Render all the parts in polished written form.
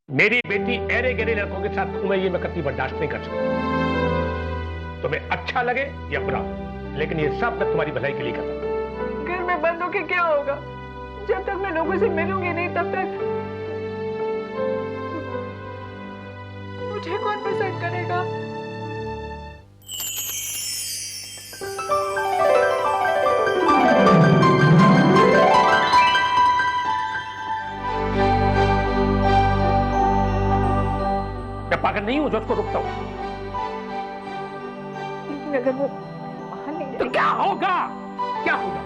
मेरी बेटी ऐरे गहरे लड़कों के साथ घूमे, ये मैं कतई बर्दाश्त नहीं कर सकता। तुम्हें अच्छा लगे या बुरा, लेकिन ये सब मैं तुम्हारी भलाई के लिए करता हूं। घर में बंद होके क्या होगा? जब तक मैं लोगों से मिलूंगी नहीं तब तक मुझे कौन पसंद करेगा? मैं पागल नहीं हूं जो उसको रुकता हूं। लेकिन अगर वो बाहर नहीं तो क्या होगा? क्या होगा?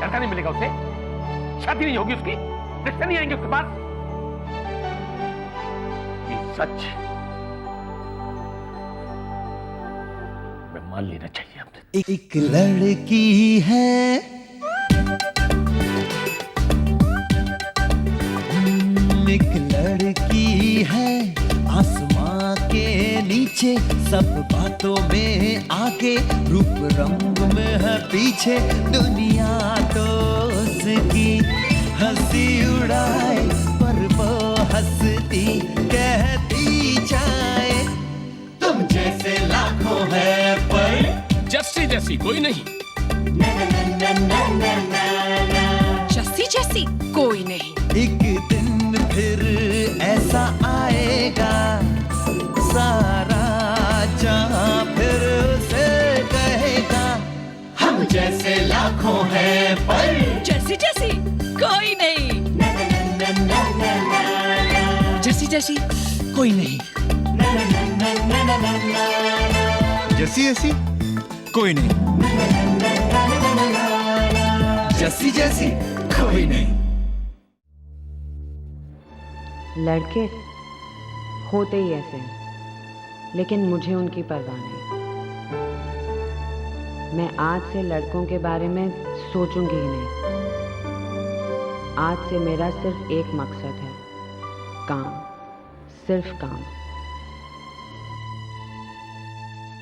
लड़का नहीं मिलेगा उसे, शादी नहीं होगी उसकी, रिश्ते नहीं आएंगे उसके पास। ये सच मैं मान लेना चाहिए आपने। एक लड़की है एक लड़की है आसमां के नीचे, सब बातों में आगे, रूप रंग में है पीछे, दुनिया तो उसकी हंसी उड़ाए, पर वो हंसती कहती जाए, तुम जैसे लाखों है पर जस्सी जैसी कोई नहीं। जस्सी जैसी कोई नहीं। एक दिन फिर ऐसा आएगा, सारा जहां फिर उसे कहेगा, हम जैसे लाखों हैं पर जैसी जैसी कोई नहीं। जैसी जैसी कोई नहीं। जैसी जैसी कोई नहीं। जैसी जैसी कोई नहीं। लड़के होते ही ऐसे हैं, लेकिन मुझे उनकी परवाह नहीं। मैं आज से लड़कों के बारे में सोचूंगी ही नहीं। आज से मेरा सिर्फ एक मकसद है, काम, सिर्फ काम।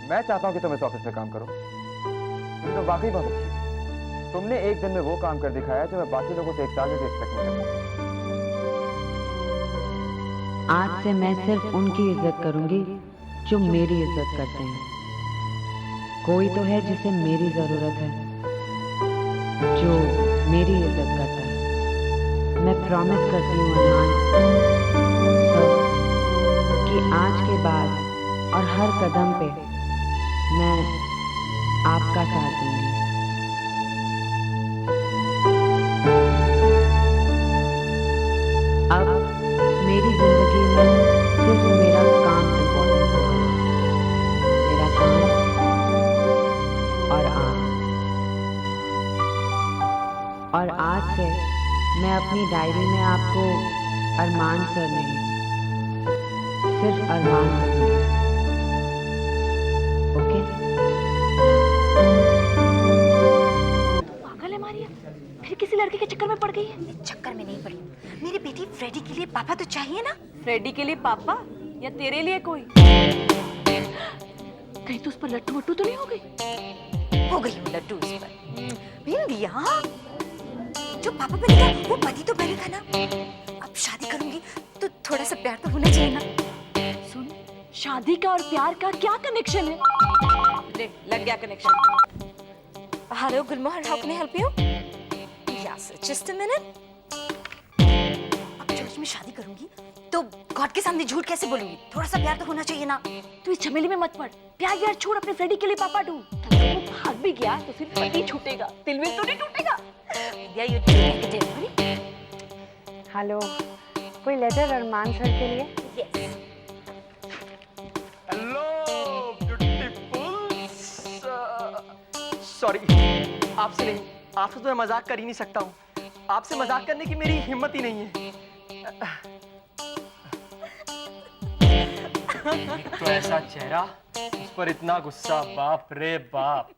मैं चाहता हूं कि तुम इस ऑफिस में काम करो। तुम तो वाकई बहुत अच्छी हो। तुमने एक दिन में वो काम कर दिखाया जो मैं बाकी लोगों से एक साल में भी एक्सपेक्ट नहीं करता। आज से मैं सिर्फ उनकी इज्जत करूंगी जो मेरी इज्जत करते हैं। कोई तो है जिसे मेरी जरूरत है, जो मेरी इज्जत करता है। मैं प्रॉमिस करती हूँ अरमान सर कि आज के बाद और हर कदम पे मैं आपका साथ दूंगी। अब मेरी जिंदगी में सिर्फ मेरा काम इम्पोर्टेंट होगा, मेरा काम और आप। और आज से मैं अपनी डायरी में आपको अरमान सर नहीं, सिर्फ अरमान करूंगी। ओके? पागल है मारिया, फिर किसी लड़के के चक्कर में पड़ गई है। चक्कर में नहीं पड़ी। मेरी बेटी फ्रेडी के लिए पापा तो चाहिए ना। फ्रेडी के लिए पापा या तेरे लिए कोई? कहीं तो उस पर लट्टू वट्टू तो नहीं हो गई? हो गई हूँ लड्डू उस पर। बिंदिया, जो पापा पे लिखा वो पति तो पहले था ना। अब शादी करूंगी तो थोड़ा सा प्यार तो होना चाहिए ना। सुन, शादी का और प्यार का क्या कनेक्शन है? ले, लग गया connection. Hello Gulmohar, how can I help you? Yes, just a minute. अब चर्च में शादी करूंगी तो गॉड के सामने झूठ कैसे बोलूंगी? थोड़ा सा प्यार तो होना चाहिए ना। तू इस झमेले में मत पड़। प्यार व्यार छोड़, अपने फ्रेडी के लिए पापा ढूंढ। अगर वो भाग भी गया तो सिर्फ पति छूटेगा, दिलविल तो नहीं टूटेगा। या यू टू नेगेटिव। हेलो, कोई लेटर अरमान सर के लिए? यस। Hello beautiful. सॉरी, आपसे नहीं, आपसे तो मैं मजाक कर ही नहीं सकता हूँ। आपसे मजाक करने की मेरी हिम्मत ही नहीं है। तो ऐसा चेहरा, उस पर इतना गुस्सा, बाप रे बाप।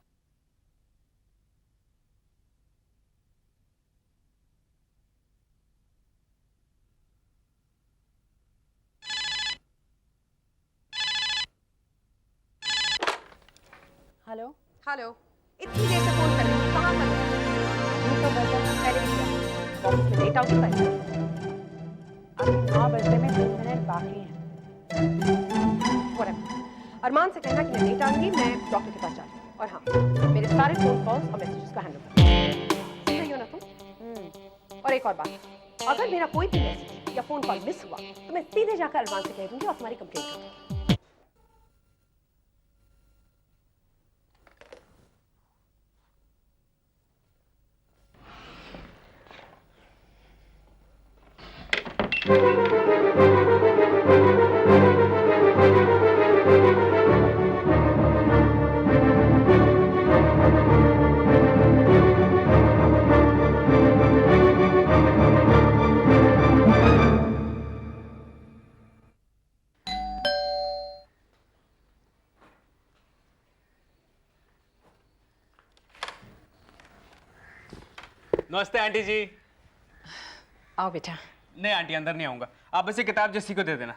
हेलो हेलो, इतनी देर से फोन कर रही हूँ, कहाँ कर रही हूँ? तो पहले भी ऑफिस में लेट आउट कर। अभी 9 बजने में 3 मिनट बाकी हैं। Whatever. अरमान से कहना कि मैं नहीं टांगी, मैं डॉक्टर के पास जाती हूँ। और हाँ, मेरे सारे फोन कॉल्स और मैसेजेस का हैंडल करो। सही हो ना तुम? और एक और बात, अगर मेरा कोई भी मैसेज या फोन कॉल मिस हुआ तो मैं सीधे जाकर अरमान से कह दूंगी और तुम्हारी कंप्लेंट कर दूंगी। नमस्ते आंटी जी। आओ बेटा। नहीं आंटी, अंदर नहीं आऊंगा। आप बस ये किताब जस्सी को दे देना।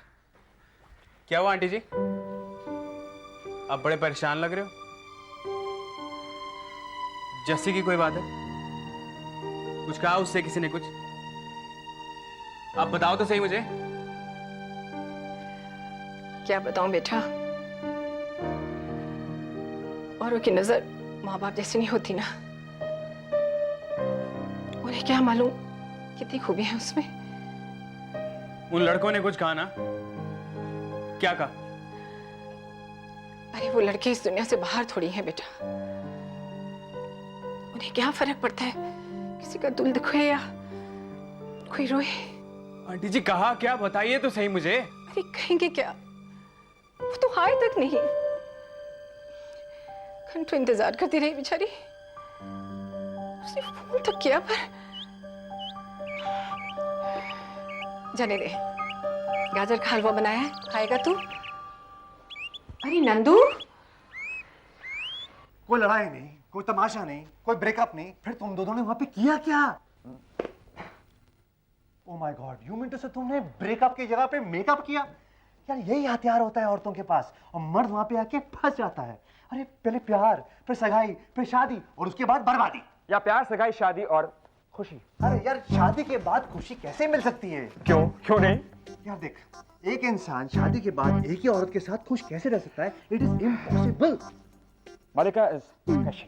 क्या हुआ आंटी जी? आप बड़े परेशान लग रहे हो। जस्सी की कोई बात है? कुछ कहा उससे किसी ने कुछ? आप बताओ तो सही मुझे। क्या बताऊं बेटा, औरों की नजर माँ बाप जैसी नहीं होती ना। उन्हें क्या मालूम कितनी खूबी है उसमें। उन लड़कों ने कुछ कहा ना? क्या कहा? अरे वो लड़के इस दुनिया से बाहर थोड़ी हैं बेटा। उन्हें क्या फर्क पड़ता है किसी का दिल दुखे या कोई रोए। आंटी जी कहा क्या? बताइए तो सही मुझे। अरे कहेंगे क्या, वो तो आए तक नहीं। घंटों इंतजार करती रही बेचारी। उसने फोन तक किया पर जाने दे। गाजर का हलवा बनाया है, खाएगा तू? अरे नंदू, कोई लड़ाई नहीं, कोई तमाशा नहीं, कोई ब्रेकअप नहीं, फिर तुम दोनों ने वहां पे किया क्या? Oh my god, you mean to say तुमने ब्रेकअप की जगह पे मेकअप किया? यार यही हथियार होता है औरतों के पास, और मर्द वहां पे आके फंस जाता है। अरे पहले प्यार, फिर सगाई, फिर शादी, और उसके बाद बर्बादी। या प्यार, सगाई, शादी और खुशी। अरे यार शादी के बाद खुशी कैसे मिल सकती है? क्यों नहीं? यार देख, एक इंसान शादी के बाद एक ही औरत के साथ खुश कैसे रह सकता है? It is impossible. मालिका इज स्पेशल।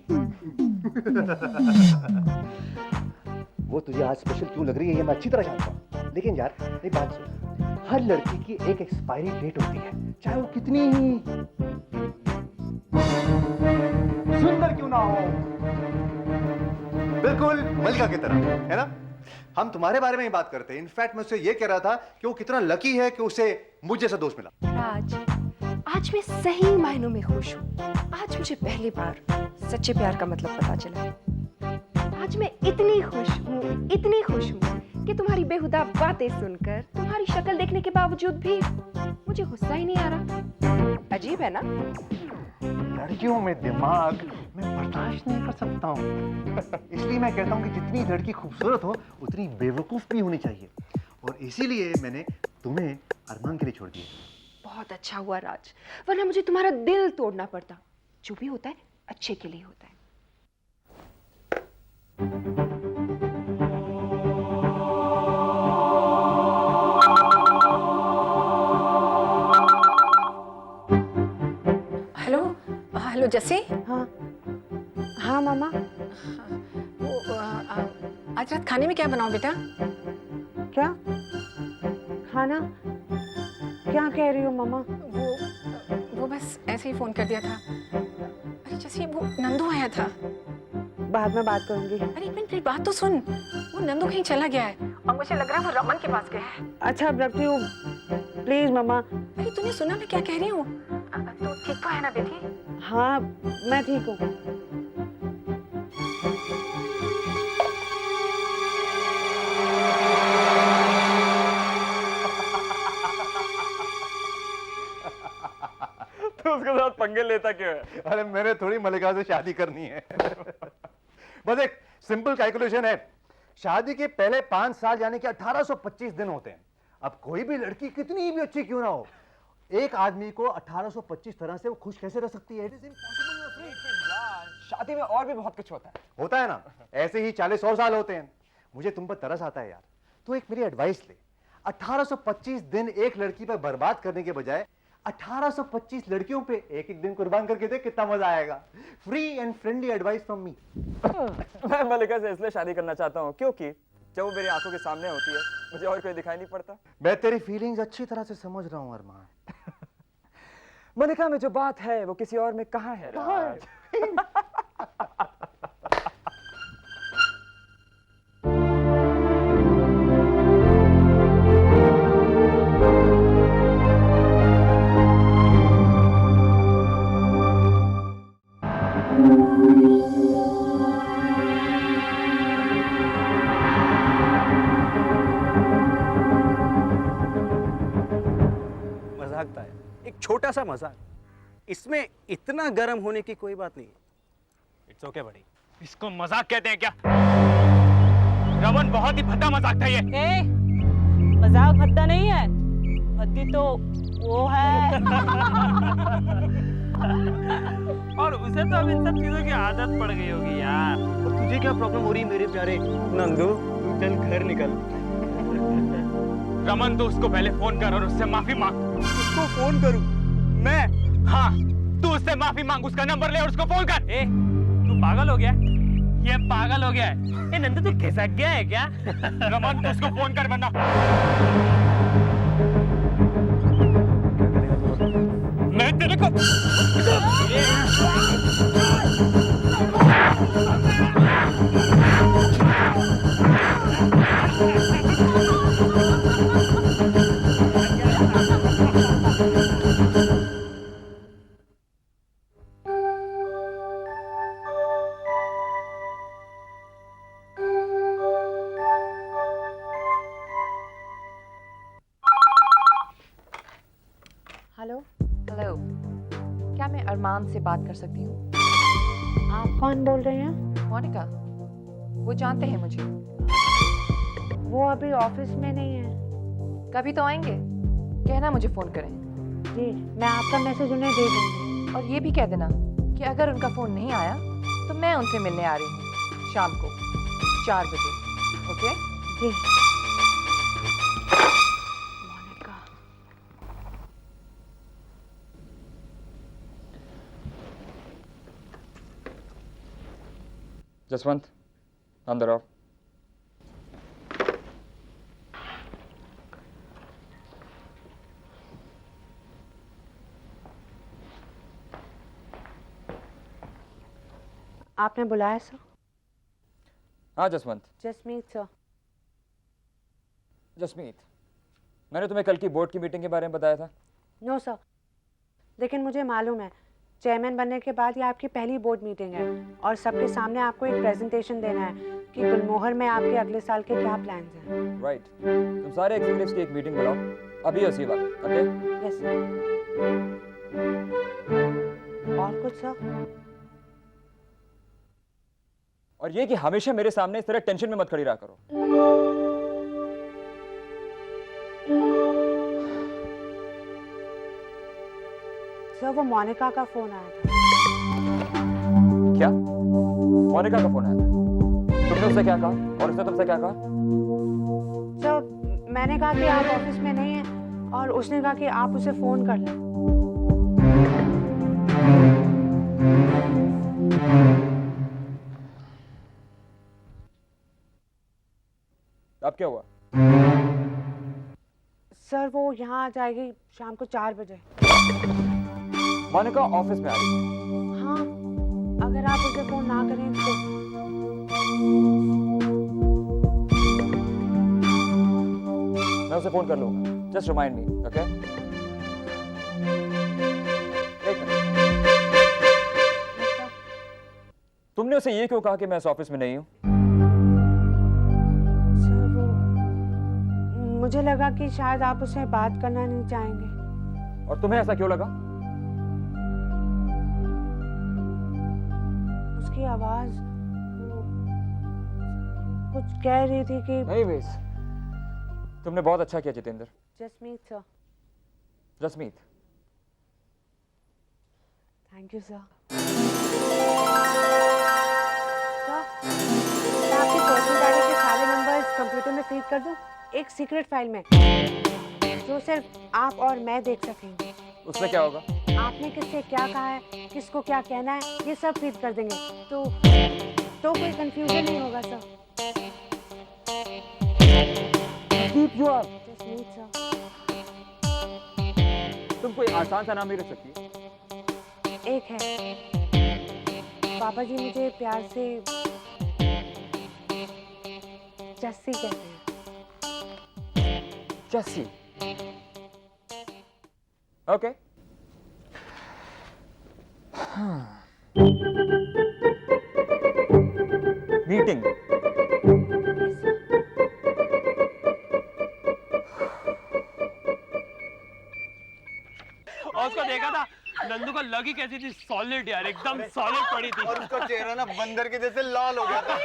वो तुझे आज स्पेशल क्यों लग रही है ये मैं अच्छी तरह जानता हूँ, लेकिन यार एक बात सुन, हर लड़की की एक एक्सपायरी डेट होती है, चाहे वो कितनी ही सुंदर क्यों ना हो। बिल्कुल मलिका की तरह, है ना? हम तुम्हारे बारे में ही बात करते हैं। इनफैक्ट मैं उससे ये कह रहा था कि वो कितना लकी है कि उसे मुझ जैसा दोस्त मिला। राज, आज मैं सही मायनों में खुश हूँ। आज मुझे पहली बार सच्चे प्यार का मतलब पता चला। आज मैं इतनी खुश हूँ कि तुम्हारी बेहुदा बातें सुनकर, तुम्हारी शक्ल देखने के बावजूद भी मुझे गुस्सा ही नहीं आ रहा। अजीब है ना? लड़कियों में दिमाग मैं बर्दाश्त नहीं कर सकता हूँ। इसलिए मैं कहता हूँ कि जितनी लड़की खूबसूरत हो उतनी बेवकूफ भी होनी चाहिए, और इसीलिए मैंने तुम्हें अरमान के लिए छोड़ दिया। बहुत अच्छा हुआ राज, वरना मुझे तुम्हारा दिल तोड़ना पड़ता। जो भी होता है अच्छे के लिए होता है। Hello hello Jassi. हाँ हाँ मामा। वो आज रात खाने में क्या बनाऊं बेटा? क्या खाना? क्या कह रही हो मामा? वो बस ऐसे ही फोन कर दिया था। अरे जैसे वो नंदू आया था। बाद में बात करूंगी। अरे एक मिनट, मेरी बात तो सुन। वो नंदू कहीं चला गया है और मुझे लग रहा है वो रमन के पास गया है। अच्छा अब रखती हूँ प्लीज मामा। अरे तूने सुना मैं क्या कह रही हूँ? तू ठीक तो है ना बेटी? हाँ मैं ठीक हूँ। तो उसके साथ पंगे लेता क्यों है? अरे मैंने थोड़ी मलिका से शादी करनी है। बस एक सिंपल कैलकुलेशन है, शादी के पहले 5 साल यानी कि 1825 दिन होते हैं। अब कोई भी लड़की कितनी भी अच्छी क्यों ना हो, एक आदमी को 1825 तरह से वो खुश कैसे रह सकती है? शादी में और भी बहुत कुछ होता है ना, ऐसे ही 40 और साल होते हैं। मुझे तुम पर तरस आता है यार। तो एक मेरी एडवाइस ले, 1825 दिन एक लड़की पर बर्बाद करने के बजाय 1825 लड़कियों पे एक एक दिन कुर्बान करके देख कितना मजा आएगा। Free and friendly advice from me. मैं मलिका से इसलिए शादी करना चाहता हूँ क्योंकि जब वो मेरी आंखों के सामने होती है मुझे और कोई दिखाई नहीं पड़ता। मैं तेरी फीलिंग्स अच्छी तरह से समझ रहा हूँ अरमान। मलिका में जो बात है वो किसी और में कहाँ है राज? मजाक था एक छोटा सा मजाक, इसमें इतना गर्म होने की कोई बात नहीं है। इट्स ओके बड़ी। इसको मजाक कहते हैं क्या? रमन, बहुत ही भद्दा मजाक था ये। मजाक भद्दा नहीं है, भद्दी तो वो है। और उसे तो अब इन सब चीजों की आदत पड़ गई होगी यार। और तुझे क्या प्रॉब्लम हो रही है मेरे प्यारे नंदू? तू चल घर निकल। रमन, तू उसको पहले फोन कर और उससे माफी मांग। उसको फोन करूं मैं? हाँ, तू उससे माफी मांग, उसका नंबर ले और उसको फोन कर। तू पागल हो गया? ये पागल हो गया है। नंदू, तू खिसक गया है क्या? रमन, तू उसको फोन कर वरना मैं तेरे को हेलो हेलो, क्या मैं अरमान से बात कर सकती हूँ? आप कौन बोल रहे हैं? मोनिका, वो जानते हैं मुझे। वो अभी ऑफिस में नहीं है। कभी तो आएंगे, कहना मुझे फ़ोन करें। जी, मैं आपका मैसेज उन्हें दे दूँगी। और ये भी कह देना कि अगर उनका फ़ोन नहीं आया तो मैं उनसे मिलने आ रही हूँ शाम को 4 बजे। ओके? जी। जसवंत, अंदर आओ। आपने बुलाया सर? हाँ जसवंत। जसमीत सर। जसमीत, मैंने तुम्हें कल की बोर्ड की मीटिंग के बारे में बताया था। नो सर, लेकिन मुझे मालूम है चेयरमैन बनने के बाद ये आपकी पहली बोर्ड मीटिंग है और सबके सामने आपको एक प्रेजेंटेशन देना है कि गुलमोहर में आपके अगले साल के क्या प्लान्स हैं। राइट, तुम सारे एग्जीक्यूटिव्स की एक मीटिंग बुलाओ अभी उसी वक्त। ओके? Yes sir. और कुछ सर? और ये कि हमेशा मेरे सामने इस तरह टेंशन में मत खड़ी रहा करो। सर, वो मोनिका का फोन आया था। क्या? मोनिका का फोन आया था? तुमने उससे क्या कहा और उसने तुमसे क्या कहा? सर, मैंने कहा कि आप ऑफिस में नहीं हैं और उसने कहा कि आप उसे फोन कर लें। अब क्या हुआ? सर, वो यहाँ आ जाएगी शाम को 4 बजे। मोनिका ऑफिस में आ रही? हाँ, अगर आप उसे फोन ना करें तो। मैं उसे फोन कर लूंगा। Just remind me, okay? एक मिनट, तुमने उसे ये क्यों कहा कि मैं इस ऑफिस में नहीं हूं? सर, वो मुझे लगा कि शायद आप उससे बात करना नहीं चाहेंगे। और तुम्हें ऐसा क्यों लगा? उसकी आवाज कुछ कह रही थी कि। नहीं वेस, तुमने बहुत अच्छा किया Jitendra. Jasmeet sir. Jasmeet, thank you sir. Sir, मैं आपकी पर्सनल गाड़ी के सारे नंबर्स कंप्यूटर में फीड कर दूं? एक सीक्रेट फाइल में जो सिर्फ आप और मैं देख सकेंगे। उसमें क्या होगा? आपने किससे क्या कहा है, किसको क्या कहना है, ये सब फीड कर देंगे। तो कोई कंफ्यूजन नहीं होगा sir. Keep you up. Just meet sir. तुम कोई आसान सा नाम नहीं रख सकती? एक है, पापा जी मुझे प्यार से जस्सी कहते हैं। जस्सी। ओके। मीटिंग। और उसको देखा था, नंदू को लगी कैसी थी, सॉलिड यार, एकदम सॉलिड पड़ी थी। और उसका चेहरा ना बंदर के जैसे लाल हो गया था।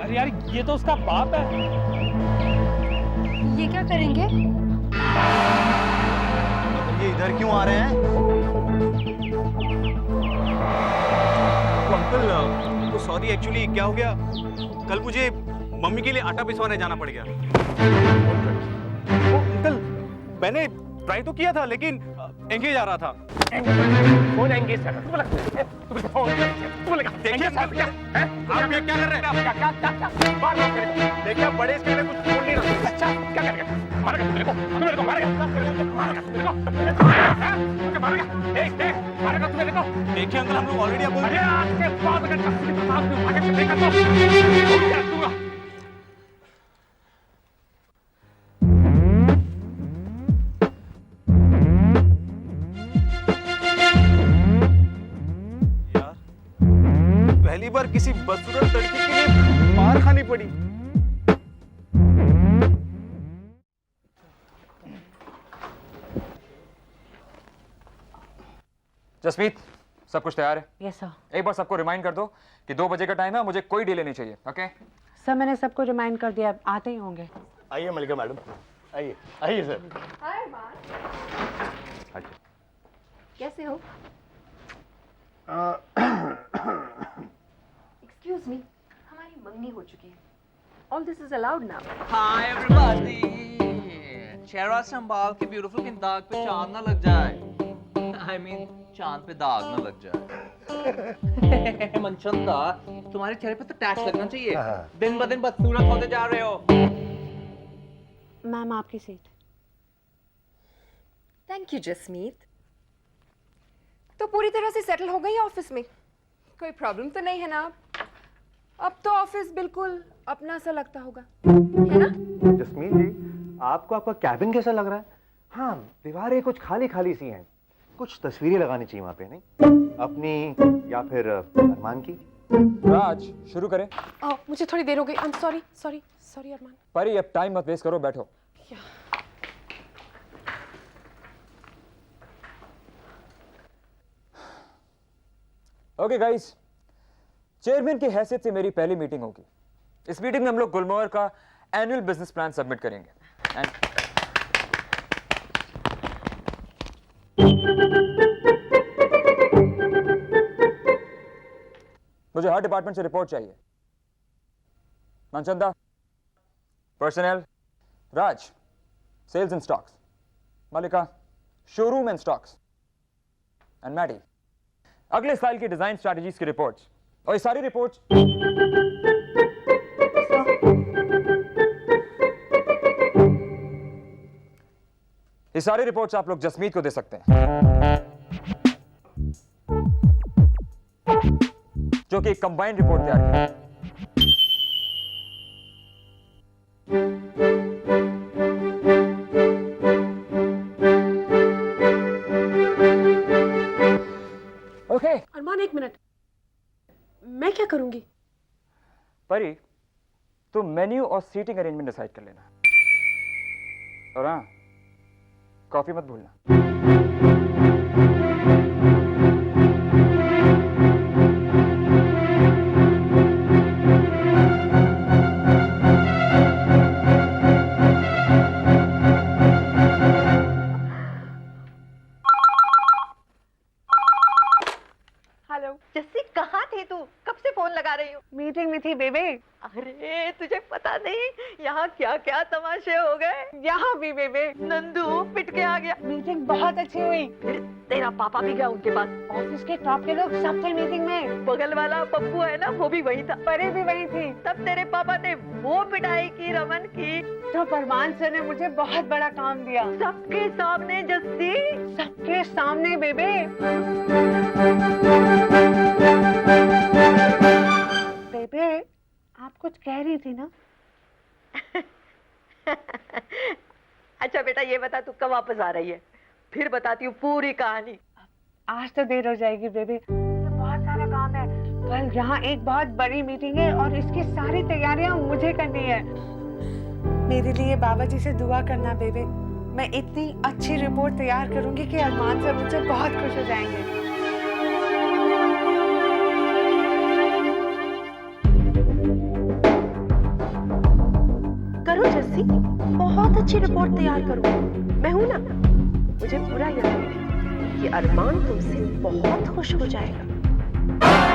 अरे यार, ये तो उसका बाप है। ये क्या करेंगे? ये इधर क्यों आ रहे हैं? अंकल, सॉरी, एक्चुअली क्या हो गया, कल मुझे मम्मी के लिए आटा पिसवाने जाना पड़ गया। अंकल, मैंने ट्राई तो किया था लेकिन एंगेज आ रहा था। कौन एंगेज कर रहा है? देखिए आप ये क्या कर रहे हैं? देखिए बड़े स्केल में कुछ बोल नहीं रहा। अच्छा क्या करेगा? मारेगा मेरे को, मेरे को मारेगा, मारेगा मेरे को, मारेगा, मारेगा तू मेरे को। देखिए अंकल, हम लोग ऑलरेडी अब अरे आपके बाद अगर आगे चलेगा तो क्या दूंगा? यार, पहली बार किसी बदसूरत लड़की के लिए मार खानी पड़ी। जसमीत, सब कुछ तैयार है? Yes sir. एक बार सबको रिमाइंड कर दो कि 2 बजे का टाइम है, मुझे कोई डिले नहीं चाहिए। ओके? सर मैंने सबको रिमाइंड कर दिया, आते ही होंगे। आइए मलिका मैडम, आइए आइए सर। हाय माँ, कैसे हो? एक्सक्यूज मी, हमारी मंगनी हो चुकी है। All this is allowed now. Hi everybody, चेहरा संभाल के ब्यूटीफुल की दाग पे चांद ना लग जाए। आई मीन चांद पे दाग ना लग जाए। मनचंदा, तुम्हारे चेहरे पे तो टैक्स लगना चाहिए। दिन ब दिन बदसूरत होते जा रहे हो। मैम आपकी सीट। Thank you Jasmeet. तो पूरी तरह से सेटल हो गई ऑफिस में? कोई प्रॉब्लम तो नहीं है ना? अब तो ऑफिस बिल्कुल अपना सा लगता होगा, है ना? जसमीत जी, आपको आपका कैबिन कैसा लग रहा है? हाँ, दीवारें कुछ खाली खाली सी हैं, कुछ तस्वीरें लगानी चाहिए वहाँ पे, नहीं? अपनी या फिर अरमान की। राज, शुरू करें? मुझे थोड़ी देर हो गई। I am sorry sorry sorry Armaan. Pari, अब टाइम मत वेस्ट करो, बैठो। ओके गाइस, चेयरमैन की हैसियत से मेरी पहली मीटिंग होगी। इस मीटिंग में हम लोग गुलमोहर का एनुअल बिजनेस प्लान सबमिट करेंगे। मुझे हर डिपार्टमेंट से रिपोर्ट चाहिए। Manchanda, personal, Raj, sales and stocks, Mallika, showroom and stocks, and Maddy, अगले साल की डिजाइन स्ट्रैटेजीज की रिपोर्ट्स। और ये सारी रिपोर्ट्स आप लोग जसमीत को दे सकते हैं, जो कि एक कंबाइंड रिपोर्ट तैयार करेगी। ओके। अरमान एक मिनट, मैं क्या करूंगी? परी, तुम मेन्यू और सीटिंग अरेंजमेंट डिसाइड कर लेना। और हाँ, कॉफी मत भूलना। आ रही हूँ। मीटिंग में थी बेबे। अरे तुझे पता नहीं यहाँ क्या क्या तमाशे हो गए। यहाँ भी बेबे। नंदू पिट के आ गया। मीटिंग बहुत अच्छी हुई। फिर तेरा पापा भी गया उनके पास। ऑफिस के टॉप के लोग सब थे मीटिंग में। बगल वाला पप्पू है ना, वो भी वही था। परी भी वही थी। तब तेरे पापा ने वो पिटाई की रमन की। तो परमान सर ने मुझे बहुत बड़ा काम दिया। सबके सामने जस्सी। सबके सामने बेबे। बेबे आप कुछ कह रही थी ना? अच्छा बेटा ये बता तू कब वापस आ रही है, फिर बताती हूँ पूरी कहानी। आज तो देर हो जाएगी बेबे, बहुत सारा काम है। कल यहाँ एक बहुत बड़ी मीटिंग है और इसकी सारी तैयारियां मुझे करनी है। मेरे लिए बाबा जी से दुआ करना बेबे। मैं इतनी अच्छी रिपोर्ट तैयार करूंगी कि अरमान सर मुझसे बहुत खुश हो जाएंगे। करो जस्सी, बहुत अच्छी रिपोर्ट तैयार करो। मैं हूं ना, मुझे पूरा याद है कि अरमान तुमसे बहुत खुश हो जाएगा।